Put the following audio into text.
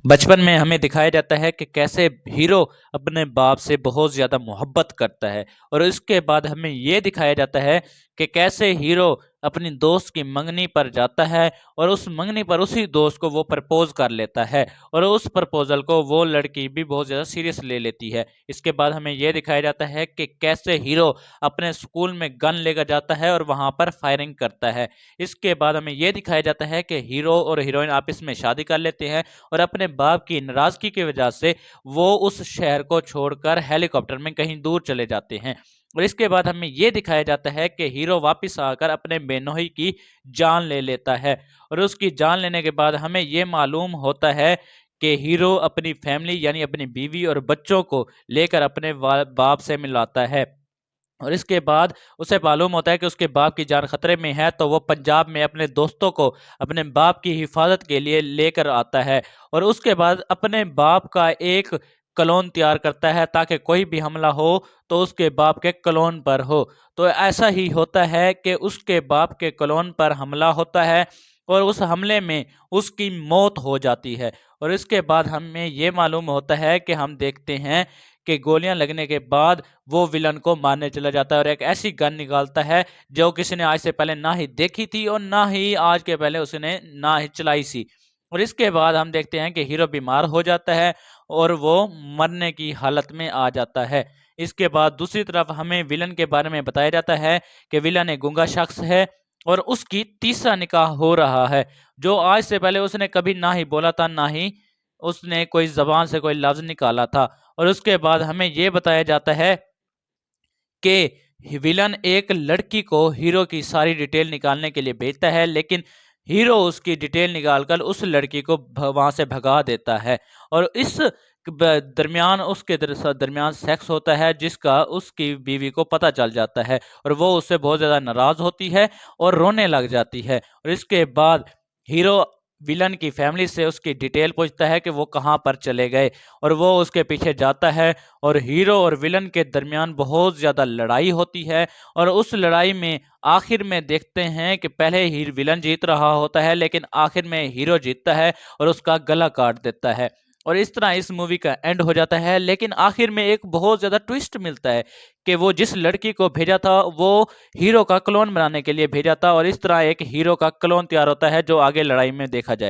बचपन में हमें दिखाया जाता है कि कैसे हीरो अपने बाप से बहुत ज़्यादा मोहब्बत करता है और उसके बाद हमें ये दिखाया जाता है कि कैसे हीरो अपनी दोस्त की मंगनी पर जाता है और उस मंगनी पर उसी दोस्त को वो प्रपोज कर लेता है और उस प्रपोजल को वो लड़की भी बहुत ज़्यादा सीरियस ले लेती है। इसके बाद हमें ये दिखाया जाता है कि कैसे हीरो अपने स्कूल में गन लेकर जाता है और वहाँ पर फायरिंग करता है। इसके बाद हमें ये दिखाया जाता है कि हीरो और हीरोइन आपस में शादी कर लेते हैं और अपने बाप की नाराजगी की वजह से वो उस शहर को छोड़कर हेलीकॉप्टर में कहीं दूर चले जाते हैं। और इसके बाद हमें ये दिखाया जाता है कि हीरो वापस आकर अपने बेनोही की जान ले लेता है और उसकी जान लेने के बाद हमें ये मालूम होता है कि हीरो अपनी फैमिली यानी अपनी बीवी और बच्चों को लेकर अपने बाप से मिलाता है और इसके बाद उसे मालूम होता है कि उसके बाप की जान खतरे में है, तो वो पंजाब में अपने दोस्तों को अपने बाप की हिफाजत के लिए लेकर आता है और उसके बाद अपने बाप का एक क्लोन तैयार करता है ताकि कोई भी हमला हो तो उसके बाप के क्लोन पर हो। तो ऐसा ही होता है कि उसके बाप के क्लोन पर हमला होता है और उस हमले में उसकी मौत हो जाती है और इसके बाद हमें ये मालूम होता है कि हम देखते हैं कि गोलियां लगने के बाद वो विलन को मारने चला जाता है और एक ऐसी गन निकालता है जो किसी ने आज से पहले ना ही देखी थी और ना ही आज के पहले उसने ना ही चलाई सी। और इसके बाद हम देखते हैं कि हीरो बीमार हो जाता है और वो मरने की हालत में आ जाता है। इसके बाद दूसरी तरफ हमें विलन के बारे में बताया जाता है कि विलन एक गूंगा शख्स है और उसकी तीसरा निकाह हो रहा है, जो आज से पहले उसने कभी ना ही बोला था ना ही उसने कोई जबान से कोई लफ्ज निकाला था। और उसके बाद हमें ये बताया जाता है कि विलन एक लड़की को हीरो की सारी डिटेल निकालने के लिए भेजता है, लेकिन हीरो उसकी डिटेल निकालकर उस लड़की को वहां से भगा देता है और इस दरमियान उसके दरमियान सेक्स होता है जिसका उसकी बीवी को पता चल जाता है और वो उससे बहुत ज्यादा नाराज होती है और रोने लग जाती है। और इसके बाद हीरो विलन की फैमिली से उसकी डिटेल पूछता है कि वो कहाँ पर चले गए और वो उसके पीछे जाता है और हीरो और विलन के दरमियान बहुत ज़्यादा लड़ाई होती है और उस लड़ाई में आखिर में देखते हैं कि पहले ही विलन जीत रहा होता है लेकिन आखिर में हीरो जीतता है और उसका गला काट देता है। और इस तरह इस मूवी का एंड हो जाता है, लेकिन आखिर में एक बहुत ज़्यादा ट्विस्ट मिलता है कि वो जिस लड़की को भेजा था वो हीरो का क्लोन बनाने के लिए भेजा था और इस तरह एक हीरो का क्लोन तैयार होता है जो आगे लड़ाई में देखा जाएगा।